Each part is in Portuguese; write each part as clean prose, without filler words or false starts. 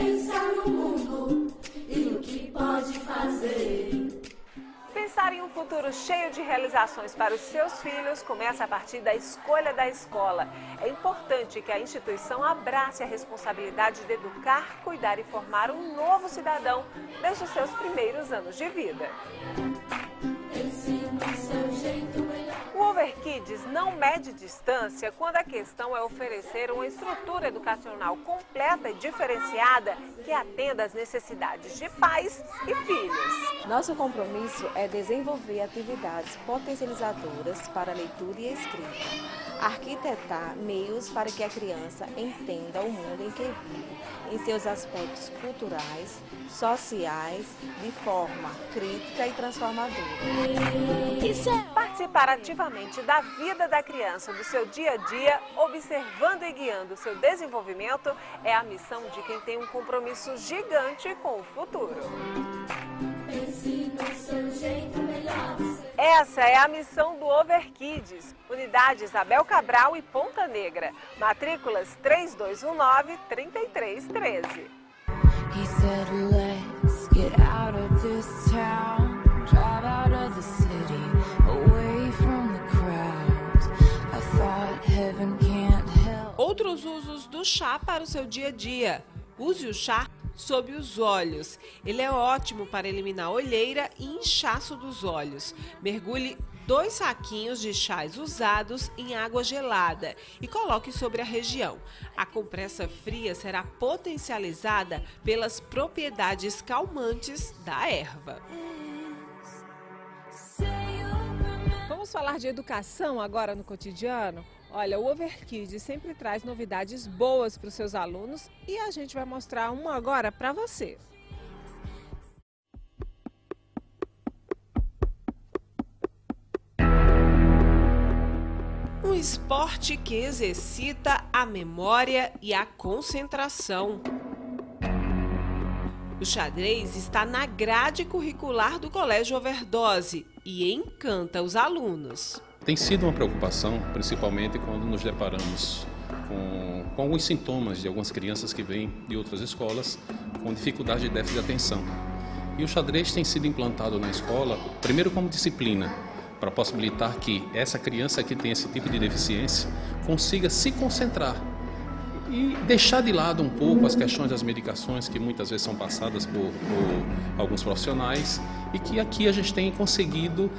pensar no mundo e no que pode fazer. Pensar em um futuro cheio de realizações para os seus filhos começa a partir da escolha da escola. É importante que a instituição abrace a responsabilidade de educar, cuidar e formar um novo cidadão desde os seus primeiros anos de vida. O Overkids não mede distância quando a questão é oferecer uma estrutura educacional completa e diferenciada que atenda às necessidades de pais e filhos. Nosso compromisso é desenvolver atividades potencializadoras para a leitura e a escrita, arquitetar meios para que a criança entenda o mundo em que vive, em seus aspectos culturais, sociais, de forma crítica e transformadora. Participar ativamente da vida da criança, do seu dia a dia, observando e guiando o seu desenvolvimento, é a missão de quem tem um compromisso gigante com o futuro. Essa é a missão do Overkids, Unidade Isabel Cabral e Ponta Negra, matrículas 3219-3313. He said, let's get out of this town, drive out of the city, away from the crowds. I thought heaven can't help. Outros usos do chá para o seu dia a dia. Use o chá sob os olhos. Ele é ótimo para eliminar olheira e inchaço dos olhos. Mergulhe 2 saquinhos de chás usados em água gelada e coloque sobre a região. A compressa fria será potencializada pelas propriedades calmantes da erva. Vamos falar de educação agora no cotidiano? Olha, o Overkids sempre traz novidades boas para os seus alunos e a gente vai mostrar uma agora para você. Um esporte que exercita a memória e a concentração. O xadrez está na grade curricular do Colégio Overdose e encanta os alunos. Tem sido uma preocupação, principalmente quando nos deparamos com alguns sintomas de algumas crianças que vêm de outras escolas com dificuldade de déficit de atenção. E o xadrez tem sido implantado na escola, primeiro como disciplina, para possibilitar que essa criança que tem esse tipo de deficiência consiga se concentrar e deixar de lado um pouco as questões das medicações que muitas vezes são passadas por alguns profissionais e que aqui a gente tem conseguido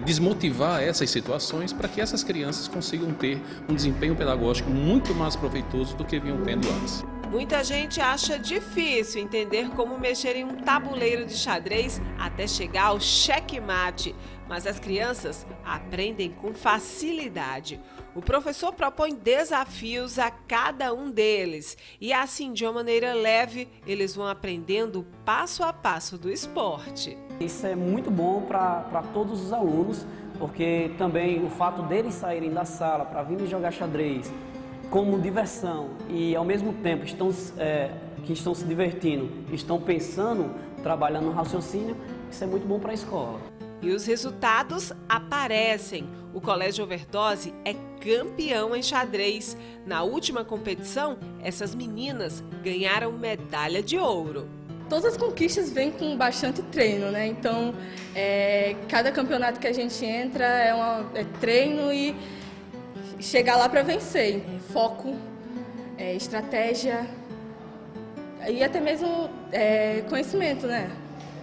desmotivar essas situações para que essas crianças consigam ter um desempenho pedagógico muito mais proveitoso do que vinham tendo antes. Muita gente acha difícil entender como mexer em um tabuleiro de xadrez até chegar ao checkmate, mas as crianças aprendem com facilidade. O professor propõe desafios a cada um deles e assim, de uma maneira leve, eles vão aprendendo passo a passo do esporte. Isso é muito bom para todos os alunos, porque também o fato deles saírem da sala para vir jogar xadrez como diversão e ao mesmo tempo estão se divertindo, estão pensando, trabalhando no raciocínio, isso é muito bom para a escola. E os resultados aparecem. O Colégio Overdose é campeão em xadrez. Na última competição, essas meninas ganharam medalha de ouro. Todas as conquistas vêm com bastante treino, né? Então, cada campeonato que a gente entra é treino e chegar lá para vencer. Foco, estratégia e até mesmo conhecimento, né?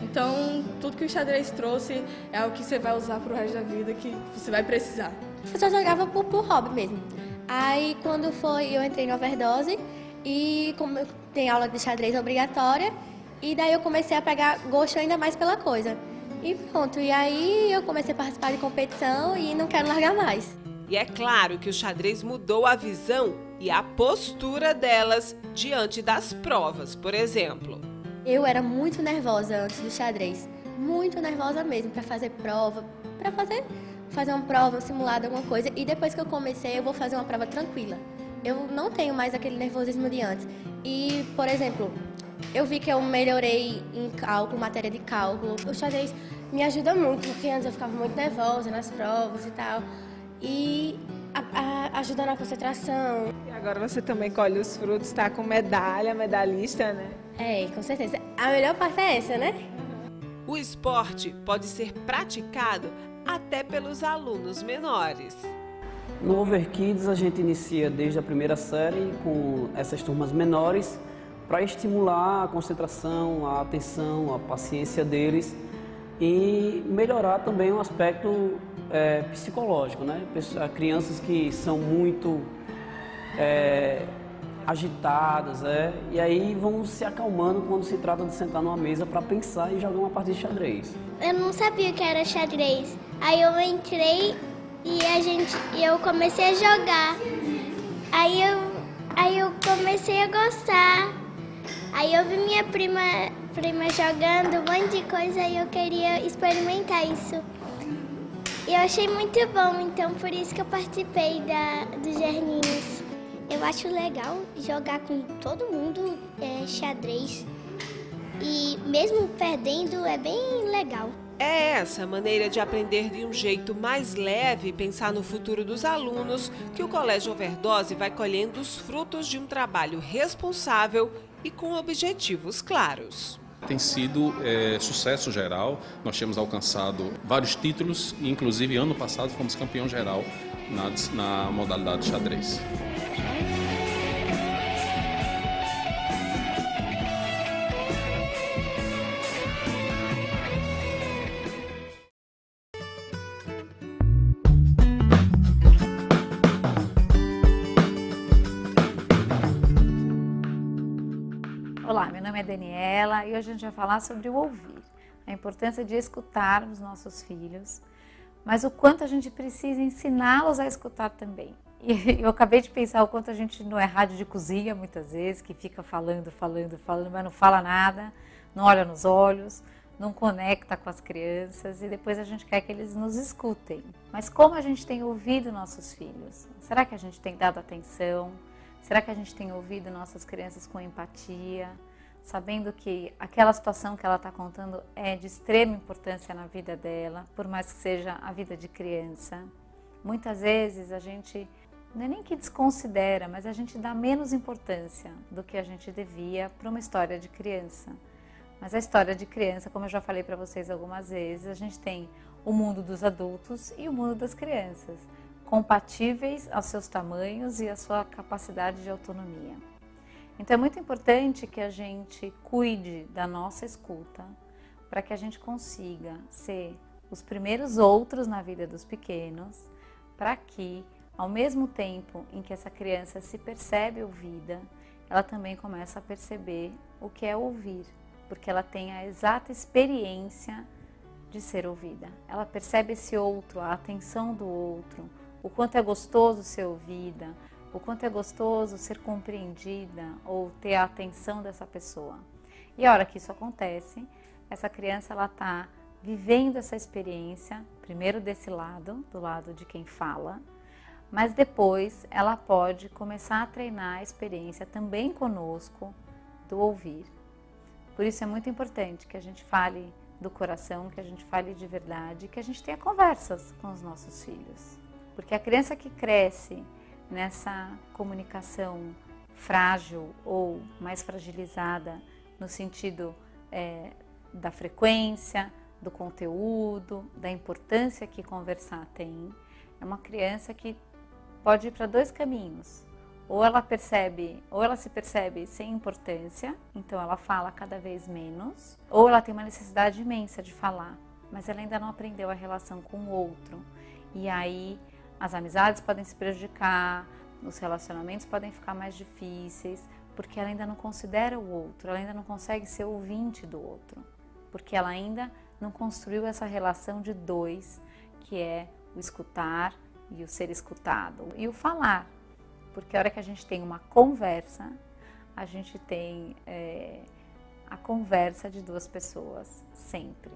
Então, tudo que o xadrez trouxe é algo que você vai usar pro resto da vida, que você vai precisar. Eu só jogava por hobby mesmo. Aí, quando eu entrei no Overdose e como tem aula de xadrez obrigatória, e daí eu comecei a pegar gosto ainda mais pela coisa. E pronto, e aí eu comecei a participar de competição e não quero largar mais. E é claro que o xadrez mudou a visão e a postura delas diante das provas, por exemplo. Eu era muito nervosa antes do xadrez, muito nervosa mesmo para fazer prova, para fazer uma prova, um simulado, alguma coisa. E depois que eu comecei, eu vou fazer uma prova tranquila. Eu não tenho mais aquele nervosismo de antes. E, por exemplo, eu vi que eu melhorei em cálculo, matéria de cálculo. O xadrez me ajuda muito, porque antes eu ficava muito nervosa nas provas e tal. E ajuda na concentração. E agora você também colhe os frutos, está com medalha, medalhista, né? É, com certeza. A melhor parte é essa, né? O esporte pode ser praticado até pelos alunos menores. No Overkids a gente inicia desde a primeira série com essas turmas menores para estimular a concentração, a atenção, a paciência deles e melhorar também o aspecto psicológico, né? Crianças que são muito agitadas, e aí vão se acalmando quando se trata de sentar numa mesa para pensar e jogar uma partida de xadrez. Eu não sabia o que era xadrez, aí eu entrei e eu comecei a jogar, aí eu comecei a gostar, aí eu vi minha prima jogando um monte de coisa e eu queria experimentar isso. E eu achei muito bom, então por isso que eu participei dos Gerninhos. Eu acho legal jogar com todo mundo xadrez e mesmo perdendo é bem legal. É essa maneira de aprender de um jeito mais leve e pensar no futuro dos alunos que o Colégio Overdose vai colhendo os frutos de um trabalho responsável e com objetivos claros. Tem sido sucesso geral, nós temos alcançado vários títulos e inclusive ano passado fomos campeão geral na modalidade de xadrez. Olá, meu nome é Daniela e hoje a gente vai falar sobre o ouvir, a importância de escutar os nossos filhos, mas o quanto a gente precisa ensiná-los a escutar também. E eu acabei de pensar o quanto a gente não é rádio de cozinha muitas vezes, que fica falando, mas não fala nada, não olha nos olhos, não conecta com as crianças e depois a gente quer que eles nos escutem. Mas como a gente tem ouvido nossos filhos? Será que a gente tem dado atenção? Será que a gente tem ouvido nossas crianças com empatia, sabendo que aquela situação que ela está contando é de extrema importância na vida dela, por mais que seja a vida de criança? Muitas vezes a gente, não é nem que desconsidera, mas a gente dá menos importância do que a gente devia para uma história de criança. Mas a história de criança, como eu já falei para vocês algumas vezes, a gente tem o mundo dos adultos e o mundo das crianças, compatíveis aos seus tamanhos e à sua capacidade de autonomia. Então é muito importante que a gente cuide da nossa escuta para que a gente consiga ser os primeiros outros na vida dos pequenos, para que ao mesmo tempo em que essa criança se percebe ouvida, ela também começa a perceber o que é ouvir, porque ela tem a exata experiência de ser ouvida. Ela percebe esse outro, a atenção do outro, o quanto é gostoso ser ouvida, o quanto é gostoso ser compreendida ou ter a atenção dessa pessoa. E a hora que isso acontece, essa criança está vivendo essa experiência, primeiro desse lado, do lado de quem fala, mas depois ela pode começar a treinar a experiência também conosco do ouvir. Por isso é muito importante que a gente fale do coração, que a gente fale de verdade, que a gente tenha conversas com os nossos filhos. Porque a criança que cresce nessa comunicação frágil ou mais fragilizada no sentido da frequência, do conteúdo, da importância que conversar tem, é uma criança que pode ir para dois caminhos. Ou ela se percebe sem importância, então ela fala cada vez menos, ou ela tem uma necessidade imensa de falar, mas ela ainda não aprendeu a relação com o outro. E aí as amizades podem se prejudicar, os relacionamentos podem ficar mais difíceis, porque ela ainda não considera o outro, ela ainda não consegue ser ouvinte do outro, porque ela ainda não construiu essa relação de dois, que é o escutar e o ser escutado, e o falar, porque a hora que a gente tem uma conversa, a gente tem a conversa de duas pessoas, sempre.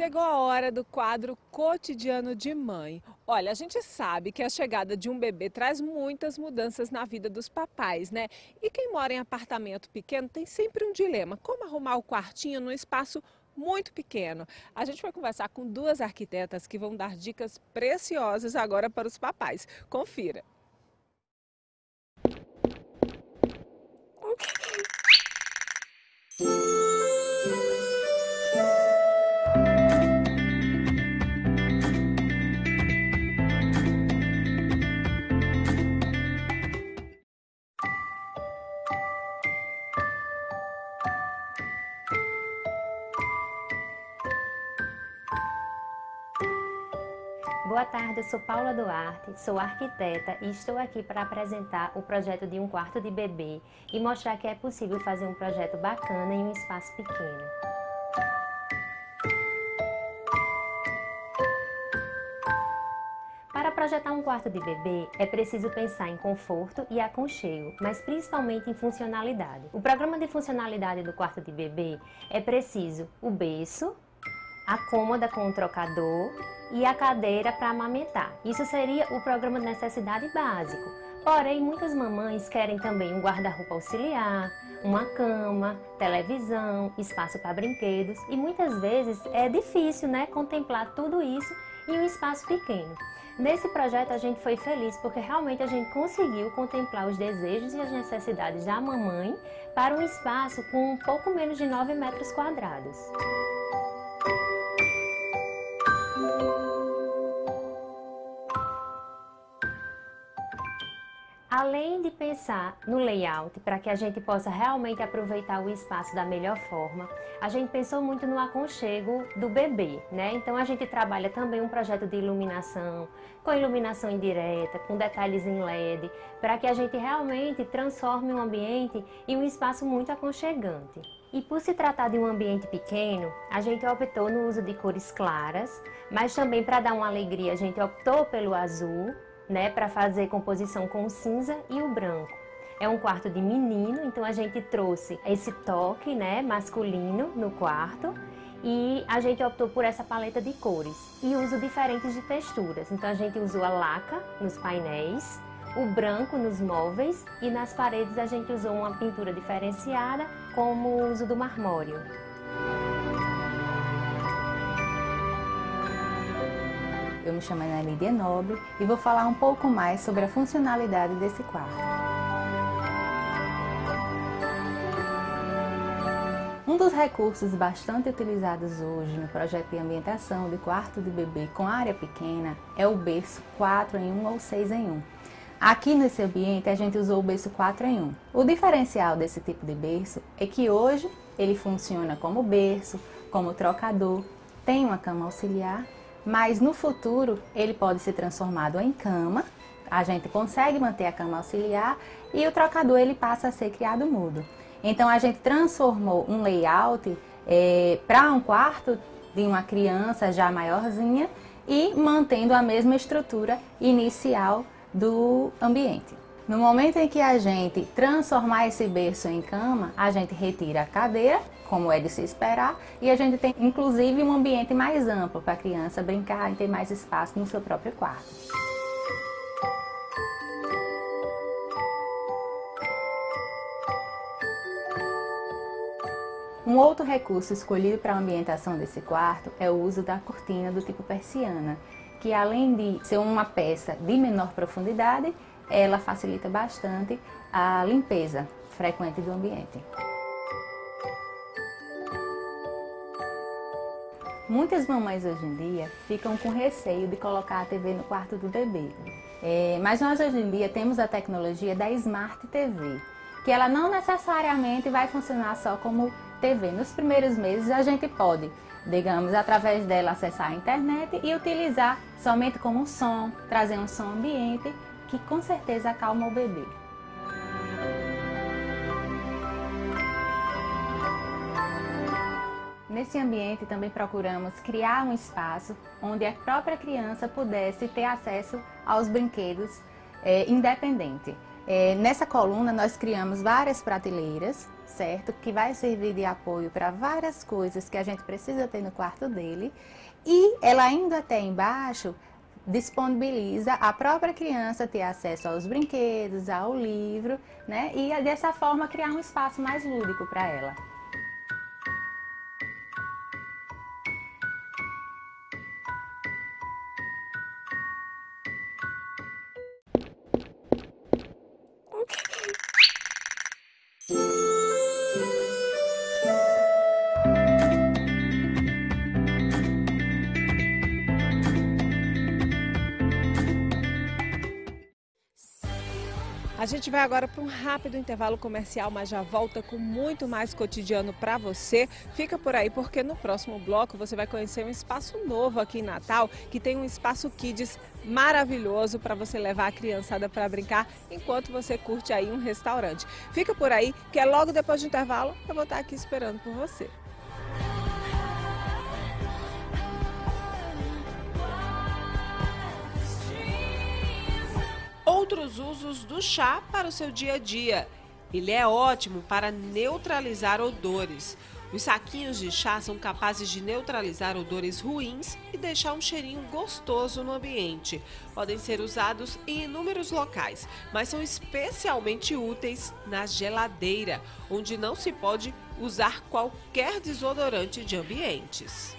Chegou a hora do quadro Cotidiano de Mãe. Olha, a gente sabe que a chegada de um bebê traz muitas mudanças na vida dos papais, né? E quem mora em apartamento pequeno tem sempre um dilema: como arrumar o quartinho num espaço muito pequeno. A gente vai conversar com duas arquitetas que vão dar dicas preciosas agora para os papais. Confira. Boa tarde, eu sou Paula Duarte, sou arquiteta e estou aqui para apresentar o projeto de um quarto de bebê e mostrar que é possível fazer um projeto bacana em um espaço pequeno. Para projetar um quarto de bebê, é preciso pensar em conforto e aconchego, mas principalmente em funcionalidade. O programa de funcionalidade do quarto de bebê é preciso o berço, a cômoda com o trocador e a cadeira para amamentar. Isso seria o programa de necessidade básico. Porém, muitas mamães querem também um guarda-roupa auxiliar, uma cama, televisão, espaço para brinquedos e muitas vezes é difícil, né, contemplar tudo isso em um espaço pequeno. Nesse projeto a gente foi feliz porque realmente a gente conseguiu contemplar os desejos e as necessidades da mamãe para um espaço com um pouco menos de 9 metros quadrados. Além de pensar no layout para que a gente possa realmente aproveitar o espaço da melhor forma, a gente pensou muito no aconchego do bebê, né? Então a gente trabalha também um projeto de iluminação, com iluminação indireta, com detalhes em LED, para que a gente realmente transforme o ambiente em um espaço muito aconchegante. E por se tratar de um ambiente pequeno, a gente optou no uso de cores claras, mas também para dar uma alegria a gente optou pelo azul, né, para fazer composição com o cinza e o branco. É um quarto de menino, então a gente trouxe esse toque, né, masculino no quarto e a gente optou por essa paleta de cores e uso diferentes de texturas. Então a gente usou a laca nos painéis, o branco nos móveis e nas paredes a gente usou uma pintura diferenciada como o uso do marmóreo. Eu me chamo Ana Lídia Nobre e vou falar um pouco mais sobre a funcionalidade desse quarto. Um dos recursos bastante utilizados hoje no projeto de ambientação de quarto de bebê com área pequena é o berço 4 em 1 ou 6 em 1. Aqui nesse ambiente a gente usou o berço 4 em 1. O diferencial desse tipo de berço é que hoje ele funciona como berço, como trocador, tem uma cama auxiliar, mas no futuro ele pode ser transformado em cama, a gente consegue manter a cama auxiliar e o trocador ele passa a ser criado mudo. Então a gente transformou um layout para um quarto de uma criança já maiorzinha e mantendo a mesma estrutura inicial do ambiente. No momento em que a gente transformar esse berço em cama, a gente retira a cadeira, como é de se esperar, e a gente tem inclusive um ambiente mais amplo para a criança brincar e ter mais espaço no seu próprio quarto. Um outro recurso escolhido para a ambientação desse quarto é o uso da cortina do tipo persiana, que além de ser uma peça de menor profundidade, ela facilita bastante a limpeza frequente do ambiente. Muitas mamães hoje em dia ficam com receio de colocar a TV no quarto do bebê. Mas nós hoje em dia temos a tecnologia da Smart TV, que ela não necessariamente vai funcionar só como TV. Nos primeiros meses a gente pode, digamos, através dela acessar a internet e utilizar somente como som, trazer um som ambiente que com certeza acalma o bebê. Nesse ambiente também procuramos criar um espaço onde a própria criança pudesse ter acesso aos brinquedos independente. Nessa coluna nós criamos várias prateleiras certo? Que vai servir de apoio para várias coisas que a gente precisa ter no quarto dele. E ela indo até embaixo, disponibiliza a própria criança ter acesso aos brinquedos, ao livro, né? E dessa forma criar um espaço mais lúdico para ela. A gente vai agora para um rápido intervalo comercial, mas já volta com muito mais cotidiano para você. Fica por aí porque no próximo bloco você vai conhecer um espaço novo aqui em Natal, que tem um espaço Kids maravilhoso para você levar a criançada para brincar enquanto você curte aí um restaurante. Fica por aí que é logo depois do intervalo, eu vou estar aqui esperando por você. Outros usos do chá para o seu dia a dia. Ele é ótimo para neutralizar odores. Os saquinhos de chá são capazes de neutralizar odores ruins e deixar um cheirinho gostoso no ambiente. Podem ser usados em inúmeros locais, mas são especialmente úteis na geladeira, onde não se pode usar qualquer desodorante de ambientes.